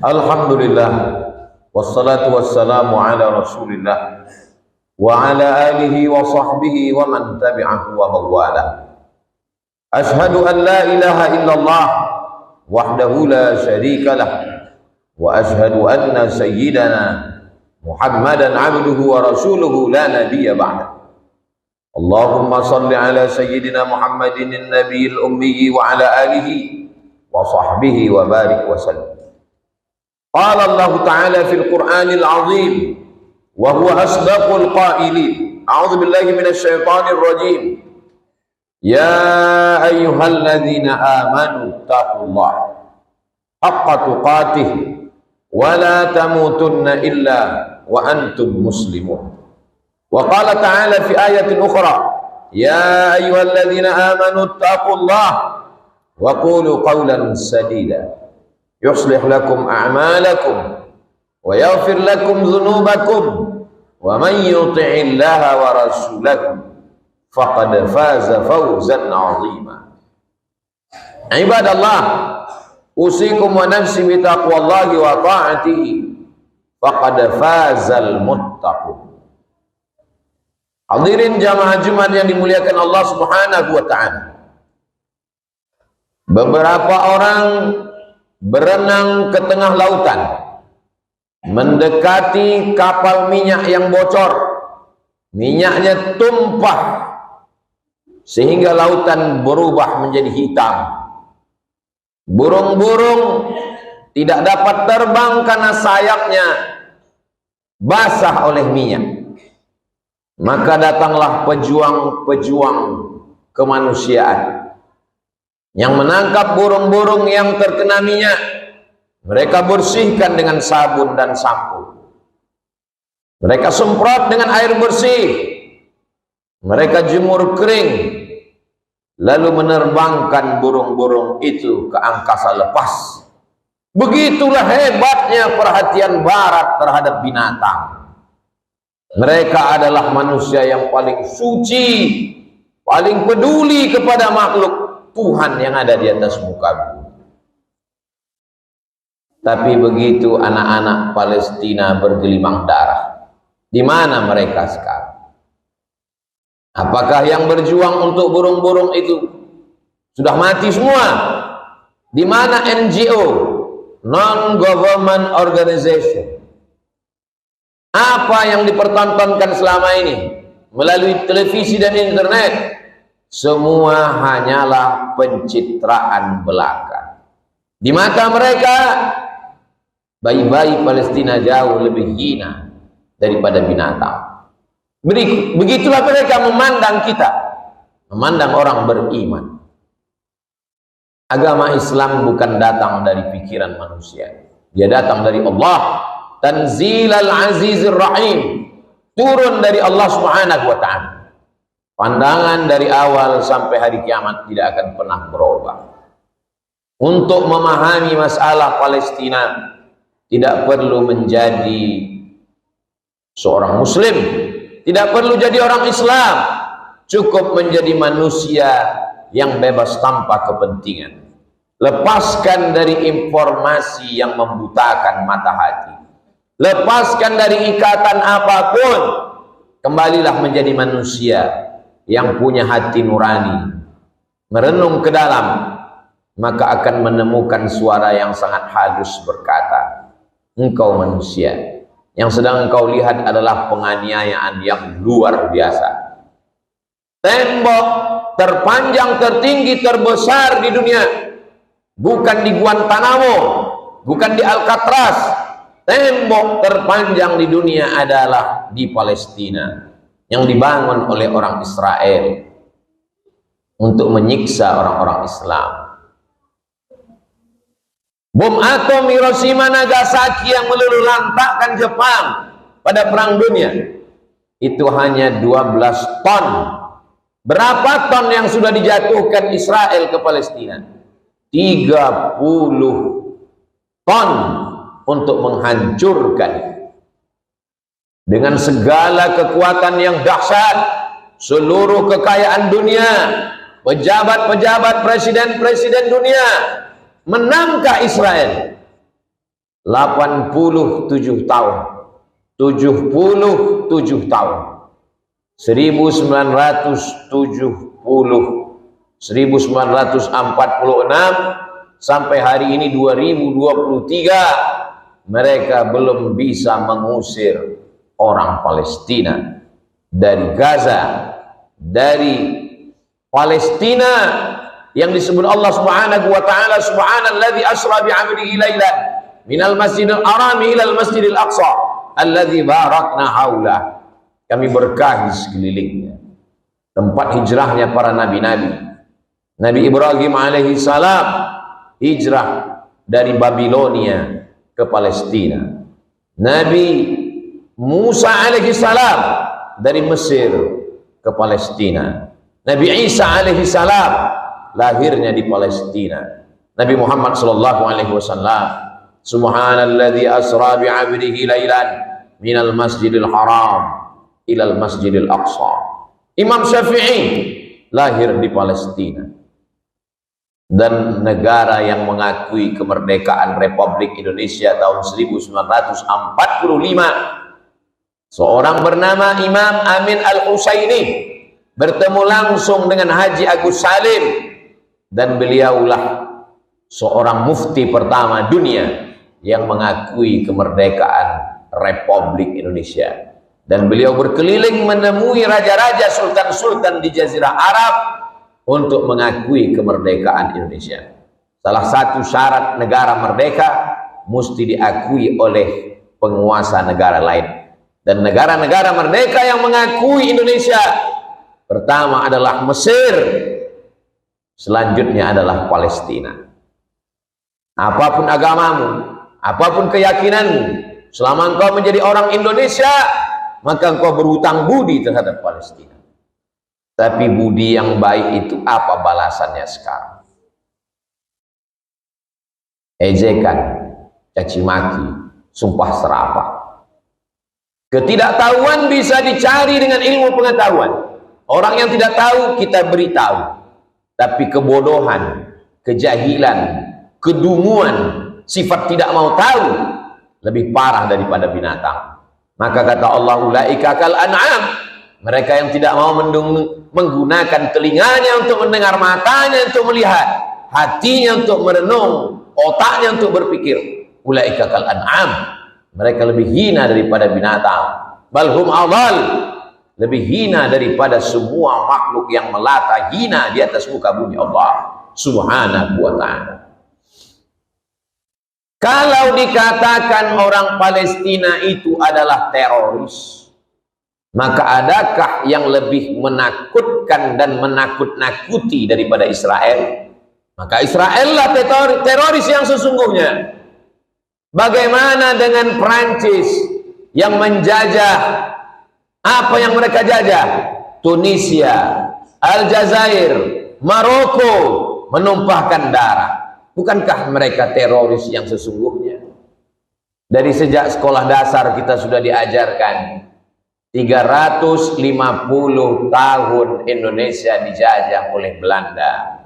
Alhamdulillah, wassalatu wassalamu ala rasulillah wa ala alihi wa sahbihi wa man tabi'ahu wa mawala. Ashhadu an la ilaha illallah wahdahu la syarika lah wa ashhadu anna sayyidana Muhammadan abduhu wa rasuluhu la nabiyya ba'da. Allahumma salli ala sayyidina Muhammadin an-nabiyil ummi wa ala alihi wa sahbihi wa barik wa sallim. Qala Allah Ta'ala fil Qur'anil Azim wa huwa asdaqul qailin. A'udzu billahi minasy syaithanir rajim. Ya ayyuhalladzina amanu taqullaha haqqa tuqatih wa la tamutunna illa wa antum muslimun. Wa qala ta'ala fi ayatin ukhra, ya ayyuhalladzina amanu taqullaha wa qulu qawlan sadida yuslih lakum a'malakum wa yaghfir lakum dhunubakum wa man yuti'illaha wa rasulahu faqad faza fawzan 'azima. Ibadallah, usikum wa nafsi bi taqwallahi wa ta'atihi faqad fazal muttaqun. Hadirin jamaah Jumat yang dimuliakan Allah Subhanahu wa taala. Beberapa orang berenang ke tengah lautan, mendekati kapal minyak yang bocor. Minyaknya tumpah sehingga lautan berubah menjadi hitam. Burung-burung tidak dapat terbang karena sayapnya basah oleh minyak. Maka datanglah pejuang-pejuang kemanusiaan yang menangkap burung-burung yang terkena minyak. Mereka bersihkan dengan sabun dan sampo. Mereka semprot dengan air bersih. Mereka jemur kering, lalu menerbangkan burung-burung itu ke angkasa lepas. Begitulah hebatnya perhatian Barat terhadap binatang. Mereka adalah manusia yang paling suci, paling peduli kepada makhluk Tuhan yang ada di atas muka bumi. Tapi begitu anak-anak Palestina bergelimang darah, di mana mereka sekarang? Apakah yang berjuang untuk burung-burung itu sudah mati semua? Di mana NGO, non-government organization? Apa yang dipertontonkan selama ini melalui televisi dan internet? Semua hanyalah pencitraan belaka. Di mata mereka, bayi-bayi Palestina jauh lebih hina daripada binatang. Begitulah mereka memandang kita, memandang orang beriman. Agama Islam bukan datang dari pikiran manusia. Dia datang dari Allah. Tanzilal Azizir Rahim. Turun dari Allah Subhanahu wa ta'ala. Pandangan dari awal sampai hari kiamat tidak akan pernah berubah. Untuk memahami masalah Palestina, tidak perlu menjadi seorang muslim, tidak perlu jadi orang Islam, cukup menjadi manusia yang bebas tanpa kepentingan. Lepaskan dari informasi yang membutakan mata hati, lepaskan dari ikatan apapun, kembalilah menjadi manusia yang punya hati nurani, merenung ke dalam, maka akan menemukan suara yang sangat halus berkata, engkau manusia, yang sedang engkau lihat adalah penganiayaan yang luar biasa. Tembok terpanjang, tertinggi, terbesar di dunia bukan di Guantanamo, bukan di Alcatraz. Tembok terpanjang di dunia adalah di Palestina, yang dibangun oleh orang Israel untuk menyiksa orang-orang Islam. Bom atom Hiroshima Nagasaki yang meluluhlantakkan Jepang pada perang dunia itu hanya 12 ton. Berapa ton yang sudah dijatuhkan Israel ke Palestina? 30 ton untuk menghancurkan. Dengan segala kekuatan yang dahsyat, seluruh kekayaan dunia, pejabat-pejabat, presiden-presiden dunia, menangkah Israel? 87 tahun. 77 tahun. 1946 sampai hari ini 2023 mereka belum bisa mengusir orang Palestina dari Gaza, dari Palestina yang disebut Allah Subhanahu wa taala, subhanalladzi asra bi 'abdihi lailan minal masjidil haram ilal masjidil aqsa alladzi barakna haula. Kami berkahi sekelilingnya, tempat hijrahnya para nabi-nabi. Nabi Ibrahim alaihi salam hijrah dari Babilonia ke Palestina. Nabi Musa alaihi salam dari Mesir ke Palestina. Nabi Isa alaihi salam lahirnya di Palestina. Nabi Muhammad sallallahu alaihi wasallam, subhanalladzi asra bi 'abdihi lailan minal masjidil haram ilal masjidil aqsa. Imam Syafi'i lahir di Palestina. Dan negara yang mengakui kemerdekaan Republik Indonesia tahun 1945, seorang bernama Imam Amin Al-Husaini bertemu langsung dengan Haji Agus Salim, dan beliaulah seorang mufti pertama dunia yang mengakui kemerdekaan Republik Indonesia. Dan beliau berkeliling menemui raja-raja, sultan-sultan di Jazirah Arab untuk mengakui kemerdekaan Indonesia. Salah satu syarat negara merdeka mesti diakui oleh penguasa negara lain. Dan negara-negara merdeka yang mengakui Indonesia pertama adalah Mesir, selanjutnya adalah Palestina. Apapun agamamu, apapun keyakinanmu, selama engkau menjadi orang Indonesia, maka engkau berhutang budi terhadap Palestina. Tapi budi yang baik itu apa balasannya sekarang? Ejekan, caci maki, sumpah serapah. Ketidaktahuan bisa dicari dengan ilmu pengetahuan. Orang yang tidak tahu kita beritahu. Tapi kebodohan, kejahilan, kedunguan, sifat tidak mau tahu lebih parah daripada binatang. Maka kata Allah, ulaika kal an'am, mereka yang tidak mau menggunakan telinganya untuk mendengar, matanya untuk melihat, hatinya untuk merenung, otaknya untuk berpikir. Ulaika kal an'am, mereka lebih hina daripada binatang. Balhum adall, lebih hina daripada semua makhluk yang melata hina di atas muka bumi Allah Subhanahu wa ta'ala. Kalau dikatakan orang Palestina itu adalah teroris, maka adakah yang lebih menakutkan dan menakut-nakuti daripada Israel? Maka Israellah teroris yang sesungguhnya. Bagaimana dengan Prancis yang menjajah? Apa yang mereka jajah? Tunisia, Aljazair, Maroko, menumpahkan darah. Bukankah mereka teroris yang sesungguhnya? Dari sejak sekolah dasar kita sudah diajarkan 350 tahun Indonesia dijajah oleh Belanda.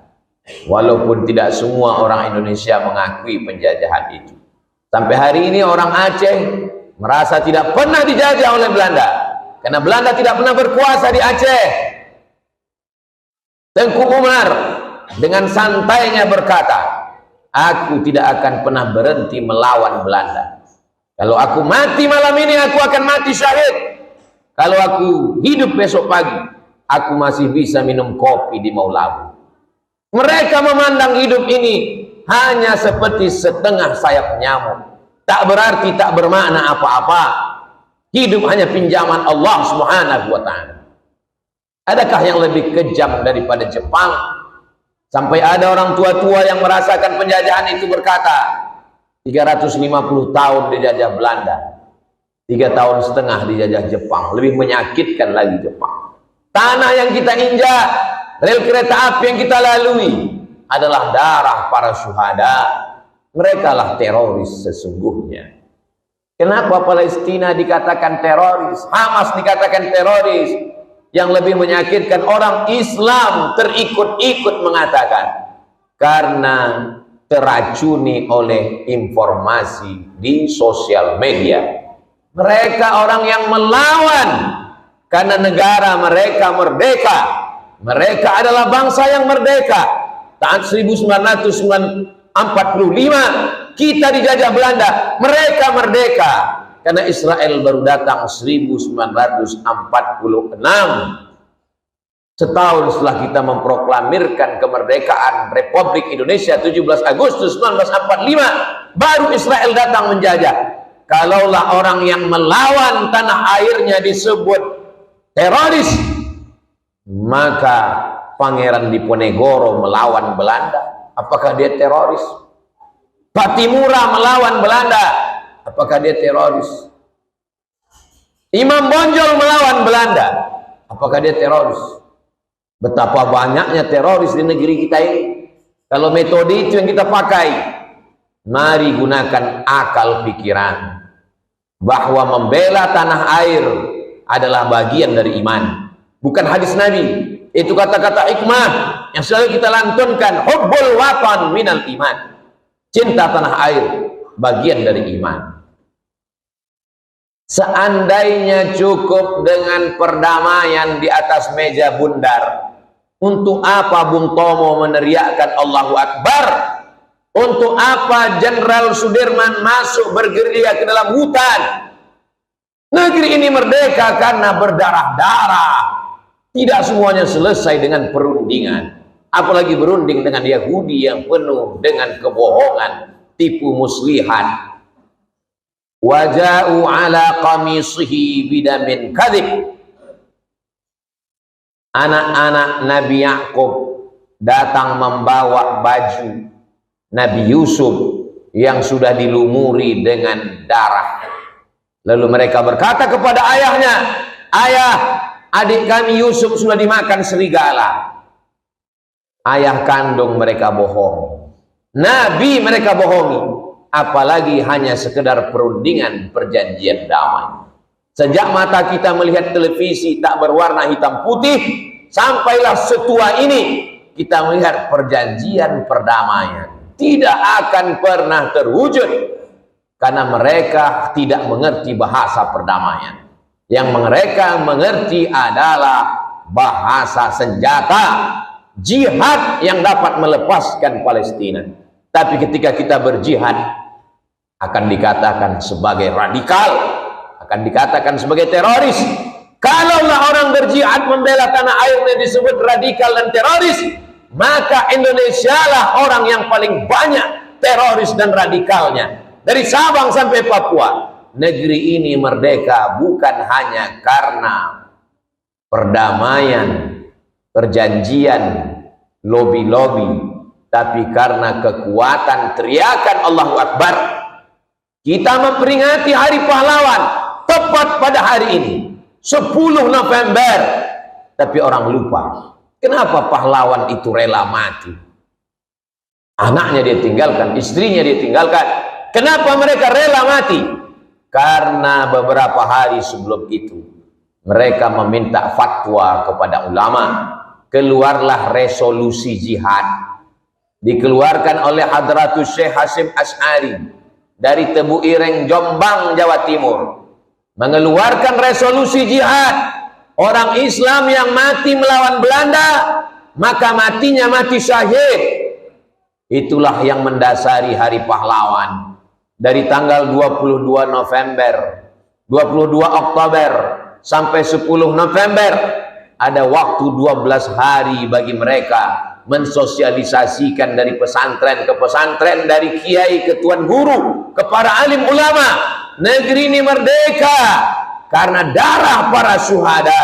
Walaupun tidak semua orang Indonesia mengakui penjajahan itu. Sampai hari ini orang Aceh merasa tidak pernah dijajah oleh Belanda, karena Belanda tidak pernah berkuasa di Aceh. Tengku Umar dengan santainya berkata, aku tidak akan pernah berhenti melawan Belanda. Kalau aku mati malam ini, aku akan mati syahid. Kalau aku hidup besok pagi, aku masih bisa minum kopi di Maulabu. Mereka memandang hidup ini hanya seperti setengah sayap nyamuk. Tak berarti, tak bermakna apa-apa. Hidup hanya pinjaman Allah Subhanahu wa ta'ala. Adakah yang lebih kejam daripada Jepang? Sampai ada orang tua-tua yang merasakan penjajahan itu berkata, 350 tahun dijajah Belanda, 3,5 tahun dijajah Jepang. Lebih menyakitkan lagi Jepang. Tanah yang kita injak, rel kereta api yang kita lalui adalah darah para syuhada. Mereka lah teroris sesungguhnya. Kenapa Palestina dikatakan teroris, Hamas dikatakan teroris? Yang lebih menyakitkan, orang Islam terikut-ikut mengatakan karena teracuni oleh informasi di sosial media. Mereka orang yang melawan karena negara mereka merdeka. Mereka adalah bangsa yang merdeka. Tahun 1945 kita dijajah Belanda, mereka merdeka. Karena Israel baru datang 1946. Setahun setelah kita memproklamirkan kemerdekaan Republik Indonesia 17 Agustus 1945, baru Israel datang menjajah. Kalaulah orang yang melawan tanah airnya disebut teroris, maka Pangeran Diponegoro melawan Belanda, apakah dia teroris? Patimura melawan Belanda, apakah dia teroris? Imam Bonjol melawan Belanda, apakah dia teroris? Betapa banyaknya teroris di negeri kita ini. Kalau metode itu yang kita pakai, mari gunakan akal pikiran bahwa membela tanah air adalah bagian dari iman, bukan hadis Nabi. Itu kata-kata hikmah yang selalu kita lantunkan, hubbul watan minal iman. Cinta tanah air bagian dari iman. Seandainya cukup dengan perdamaian di atas meja bundar, untuk apa Bung Tomo meneriakkan Allahu Akbar? Untuk apa Jenderal Sudirman masuk bergerilya ke dalam hutan? Negeri ini merdeka karena berdarah-darah. Tidak semuanya selesai dengan perundingan. Apalagi berunding dengan Yahudi yang penuh dengan kebohongan, tipu muslihat. Waja'u ala qamisihi bidamin kadhib. Anak-anak Nabi Yakub datang membawa baju Nabi Yusuf yang sudah dilumuri dengan darah. Lalu mereka berkata kepada ayahnya, "Ayah, adik kami Yusuf sudah dimakan serigala." Ayah kandung mereka bohong, Nabi mereka bohongi, apalagi hanya sekedar perundingan perjanjian damai. Sejak mata kita melihat televisi tak berwarna hitam putih, sampailah setua ini kita melihat perjanjian perdamaian tidak akan pernah terwujud karena mereka tidak mengerti bahasa perdamaian. Yang mereka mengerti adalah bahasa senjata, jihad yang dapat melepaskan Palestina. Tapi ketika kita berjihad, akan dikatakan sebagai radikal, akan dikatakan sebagai teroris. Kalaulah orang berjihad membela tanah airnya disebut radikal dan teroris, maka Indonesia lah orang yang paling banyak teroris dan radikalnya. Dari Sabang sampai Papua, negeri ini merdeka bukan hanya karena perdamaian, perjanjian, lobi-lobi, tapi karena kekuatan teriakan Allahu Akbar. Kita memperingati Hari Pahlawan tepat pada hari ini, 10 November. Tapi orang lupa, kenapa pahlawan itu rela mati? Anaknya dia tinggalkan, istrinya dia tinggalkan. Kenapa mereka rela mati? Karena beberapa hari sebelum itu mereka meminta fatwa kepada ulama. Keluarlah resolusi jihad, dikeluarkan oleh Hadratus Syekh Hasyim Asy'ari dari Tebu Ireng, Jombang, Jawa Timur, mengeluarkan resolusi jihad. Orang Islam yang mati melawan Belanda, maka matinya mati syahid. Itulah yang mendasari Hari Pahlawan. Dari tanggal 22 November, 22 Oktober sampai 10 November, ada waktu 12 hari bagi mereka mensosialisasikan dari pesantren ke pesantren, dari kiai ke tuan guru, ke para alim ulama. Negeri ini merdeka karena darah para syuhada.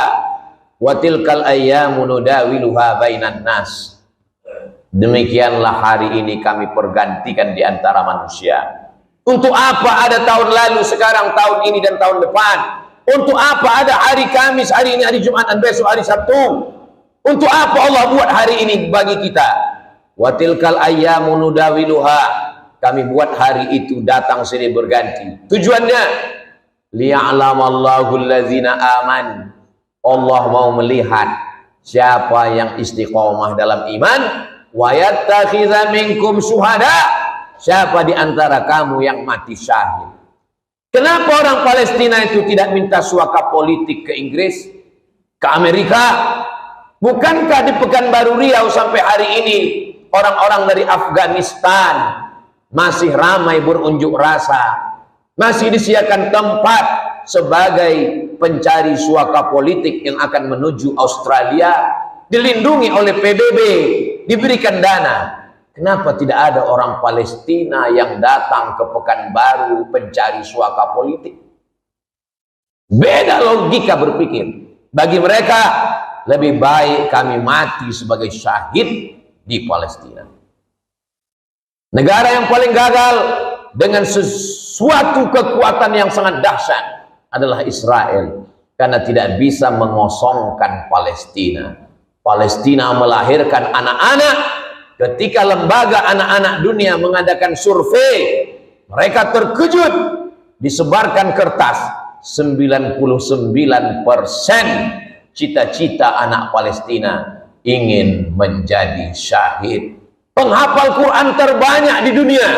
Wa tilkal ayyamu nudawiluha bainan nas. Demikianlah hari ini kami pergantikan di antara manusia. Untuk apa ada tahun lalu, sekarang tahun ini dan tahun depan? Untuk apa ada hari Kamis, hari ini hari Jumat, dan besok hari Sabtu? Untuk apa Allah buat hari ini bagi kita? Wa tilkal ayyamu nudawiluha. Kami buat hari itu datang silih berganti. Tujuannya liya'lamallahu allazina aman. Allah mau melihat siapa yang istiqomah dalam iman, wa yattakhidha minkum syuhada. Siapa di antara kamu yang mati syahid? Kenapa orang Palestina itu tidak minta suaka politik ke Inggris, ke Amerika? Bukankah di Pekanbaru Riau sampai hari ini orang-orang dari Afghanistan masih ramai berunjuk rasa, masih disediakan tempat sebagai pencari suaka politik yang akan menuju Australia, dilindungi oleh PBB, diberikan dana. Kenapa tidak ada orang Palestina yang datang ke Pekanbaru pencari suaka politik? Beda logika berpikir. Bagi mereka, lebih baik kami mati sebagai syahid di Palestina. Negara yang paling gagal dengan sesuatu kekuatan yang sangat dahsyat adalah Israel, karena tidak bisa mengosongkan Palestina. Palestina melahirkan anak-anak. Ketika lembaga anak-anak dunia mengadakan survei, mereka terkejut, disebarkan kertas, 99% cita-cita anak Palestina ingin menjadi syahid. Penghafal Quran terbanyak di dunia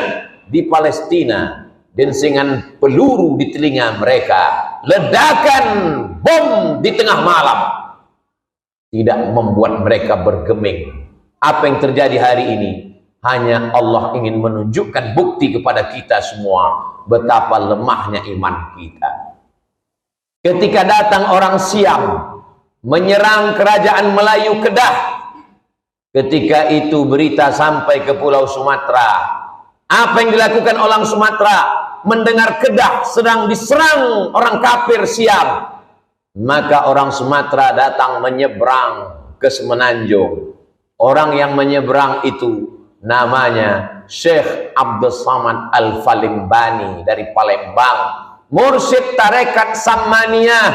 di Palestina. Densingan peluru di telinga mereka, ledakan bom di tengah malam tidak membuat mereka bergeming. Apa yang terjadi hari ini hanya Allah ingin menunjukkan bukti kepada kita semua betapa lemahnya iman kita. Ketika datang orang Siam menyerang kerajaan Melayu Kedah, ketika itu berita sampai ke Pulau Sumatera. Apa yang dilakukan orang Sumatera? Mendengar Kedah sedang diserang orang kafir Siam, maka orang Sumatera datang menyeberang ke Semenanjung. Orang yang menyeberang itu namanya Syekh Abdul Samad Al-Falimbani dari Palembang, mursyid tarekat Samaniyah,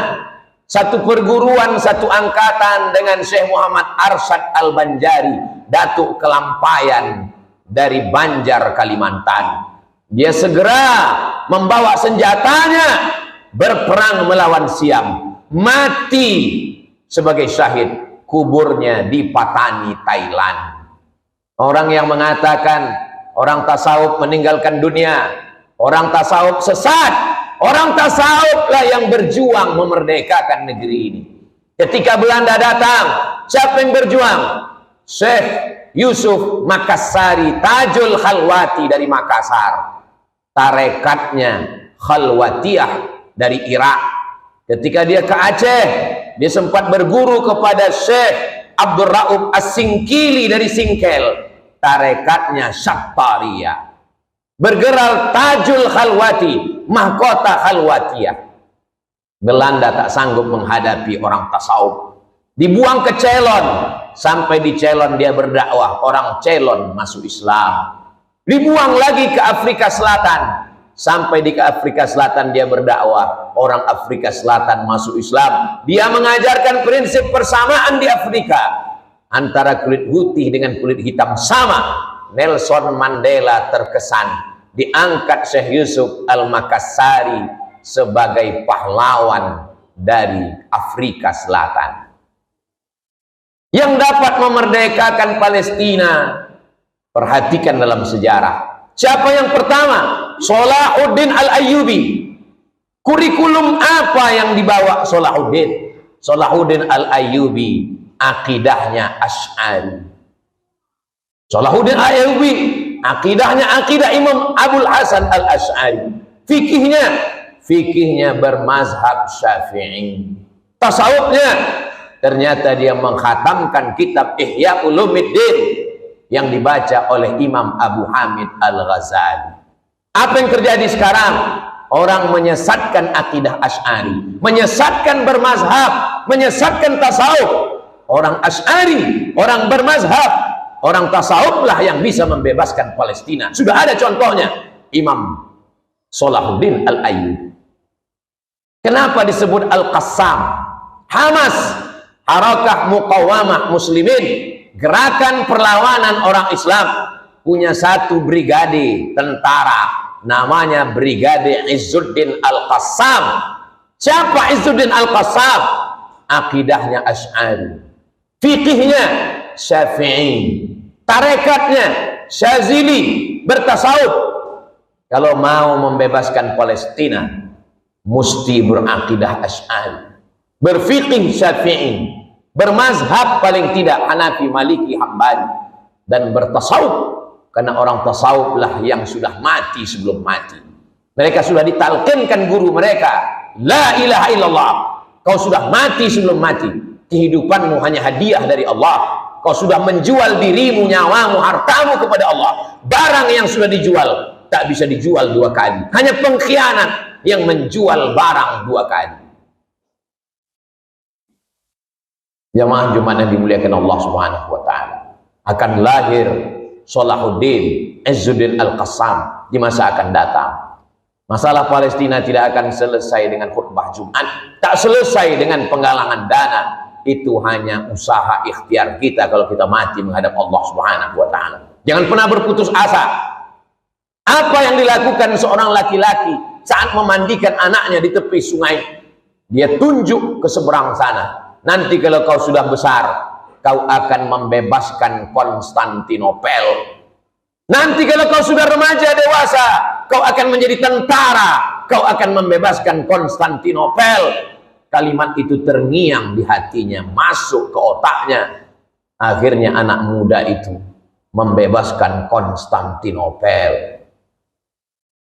satu perguruan, satu angkatan dengan Syekh Muhammad Arsyad Al-Banjari, Datuk Kelampayan dari Banjar, Kalimantan. Dia segera membawa senjatanya berperang melawan Siam, mati sebagai syahid. Kuburnya di Patani, Thailand. Orang yang mengatakan orang tasawuf meninggalkan dunia, orang tasawuf sesat, orang tasawuflah yang berjuang memerdekakan negeri ini. Ketika Belanda datang, siapa yang berjuang? Syekh Yusuf Makassari, Tajul Khalwati dari Makassar, tarekatnya Khalwatiyah dari Irak. Ketika dia ke Aceh, dia sempat berguru kepada Syekh Abdul Rauf As-Singkili dari Singkel, tarekatnya Syattariyah. Bergerak Tajul Khalwati, mahkota Khalwatiyah. Belanda tak sanggup menghadapi orang tasawuf, dibuang ke Ceylon. Sampai di Ceylon dia berdakwah, orang Ceylon masuk Islam. Dibuang lagi ke Afrika Selatan. Sampai di Afrika Selatan dia berdakwah, orang Afrika Selatan masuk Islam. Dia mengajarkan prinsip persamaan di Afrika antara kulit putih dengan kulit hitam sama. Nelson Mandela terkesan, diangkat Syekh Yusuf Al-Makassari sebagai pahlawan dari Afrika Selatan yang dapat memerdekakan Palestina. Perhatikan dalam sejarah, siapa yang pertama? Salahuddin Al-Ayyubi. Kurikulum apa yang dibawa Salahuddin? Salahuddin Al-Ayyubi akidahnya Asy'ari. Salahuddin Al-Ayyubi akidahnya akidah Imam Abul Hasan Al-Asy'ari. Fikihnya bermazhab Syafi'i. Tasawufnya ternyata dia mengkhatamkan kitab Ihya Ulumuddin yang dibaca oleh Imam Abu Hamid Al-Ghazali. Apa yang terjadi sekarang? Orang menyesatkan akidah Asy'ari, menyesatkan bermazhab, menyesatkan tasawuf. Orang Asy'ari, orang bermazhab, orang tasawuflah yang bisa membebaskan Palestina. Sudah ada contohnya, Imam Salahuddin Al-Ayyubi. Kenapa disebut Al-Qassam? Hamas, Harakah Muqawamah Muslimin, gerakan perlawanan orang Islam, punya satu brigade tentara namanya Brigade Izzuddin Al-Qassam. Siapa Izzuddin Al-Qassam? Akidahnya Asy'ari, fikihnya Syafi'i. tarekatnya, Syazili, bertasawuf. Kalau mau membebaskan Palestina, mesti berakidah Asy'ari, berfikih Syafi'i, bermazhab paling tidak Hanafi, Maliki, Hambali, dan bertasawuf. Karena orang tasawuf lah yang sudah mati sebelum mati. Mereka sudah ditalkinkan guru mereka, la ilaha illallah. Kau sudah mati sebelum mati. Kehidupanmu hanya hadiah dari Allah. Kau sudah menjual dirimu, nyawamu, hartamu kepada Allah. Barang yang sudah dijual tak bisa dijual dua kali. Hanya pengkhianat yang menjual barang dua kali. Jamaah Jumat yang dimuliakan Allah Subhanahu wa taala, akan lahir Salahuddin Izzuddin Al-Qassam di masa akan datang. Masalah Palestina tidak akan selesai dengan khutbah Jumat, tak selesai dengan penggalangan dana. Itu hanya usaha ikhtiar kita kalau kita mati menghadap Allah Subhanahu wa taala. Jangan pernah berputus asa. Apa yang dilakukan seorang laki-laki saat memandikan anaknya di tepi sungai, dia tunjuk ke seberang sana. Nanti kalau kau sudah besar, kau akan membebaskan Konstantinopel. Nanti kalau kau sudah remaja dewasa, kau akan menjadi tentara, kau akan membebaskan Konstantinopel. Kalimat itu terngiang di hatinya, masuk ke otaknya. Akhirnya anak muda itu membebaskan Konstantinopel.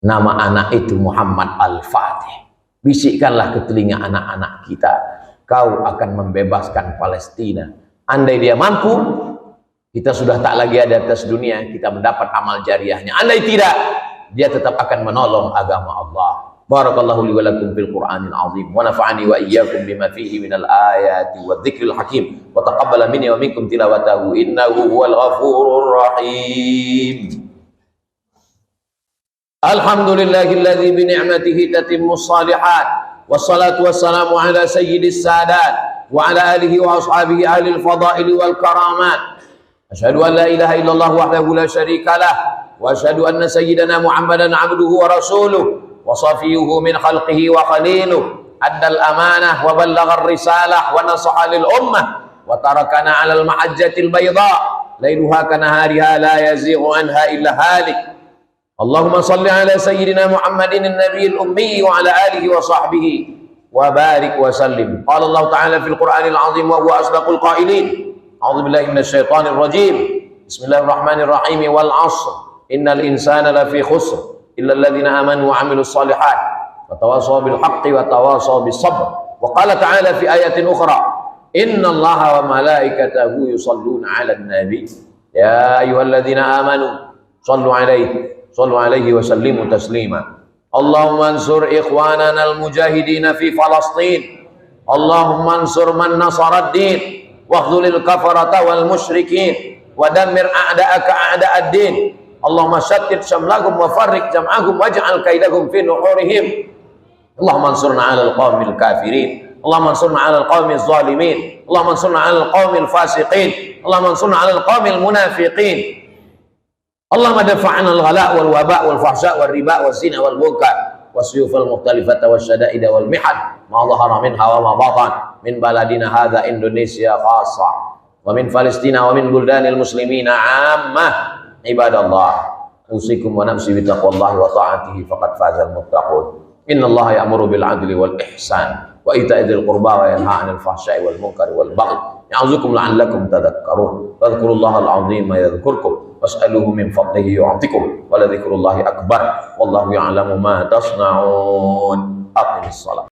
Nama anak itu Muhammad Al-Fatih. Bisikkanlah ke telinga anak-anak kita, kau akan membebaskan Palestina. Andai dia mampu, kita sudah tak lagi ada atas dunia, kita mendapat amal jariahnya. Andai tidak, dia tetap akan menolong agama Allah. Barakallahu li wa lakum fil Qur'anil azim wa nafa'ani wa iyyakum bima fihi minal ayati wadh-dhikril hakim wa taqabbala minni wa minkum tilawatahu innahu huwal ghafurur rahim. Alhamdulillahilladzi bi ni'matihi tatimmus shalihat wassalatu wassalamu ala sayyidis sadat وعلى آله وأصحابه أهل الفضائل والكرامات أشهد أن لا إله إلا الله وحده لا شريك له وأشهد أن سيدنا محمدا عبده ورسوله وصفيه من خلقه وخليله أدى الأمانة وبلغ الرسالة ونصح للأمة وتركنا على المحجة البيضاء ليلها كنهارها لا يزيغ عنها إلا هالك اللهم صل على سيدنا محمد النبي الأمي وعلى آله وصحبه وبارك وسلم. قال الله تعالى في القرآن العظيم وهو أصدق القائلين أعوذ بالله من الشيطان الرجيم بسم الله الرحمن الرحيم والعصر إن الإنسان لفي خسر إلا الذين آمنوا وعملوا الصالحات وتواصوا بالحق وتواصوا بالصبر. وقال تعالى في آية أخرى إن الله وملائكته يصلون على النبي يا أيها الذين آمنوا صلوا عليه وسلموا تسليما. اللهم انصر إخواننا المجاهدين في فلسطين اللهم انصر من نصر الدين واخذل الكفرة والمشركين ودمر أعداءك أعداء الدين اللهم شتت شملهم وفرق جمعهم واجعل كيدهم في نحورهم اللهم انصرنا على القوم الكافرين اللهم انصرنا على القوم الظالمين اللهم انصرنا على القوم الفاسقين اللهم انصرنا على القوم المنافقين اللهم دفع عنا الغلاء والوباء والفحشاء والربا والزنا والمنكر والسيوف المختلفة والشدائد والمحن ما ظهر منها وما بطن من بلدنا هذا إندونيسيا خاصة ومن فلسطين ومن بلدان المسلمين عامة عباد الله أوصيكم ونفسي بتقوى الله وطاعته فقد فاز المتقون إن الله يأمر بالعدل والإحسان وإيتاء ذي القربى وينهى عن الفحشاء والمنكر والبغي يعظكم لعلكم تذكرون فاذكروا الله العظيم يذكركم واسألوه من فضله يعطكم ولذكر الله أكبر والله يعلم ما تصنعون أقم الصلاة.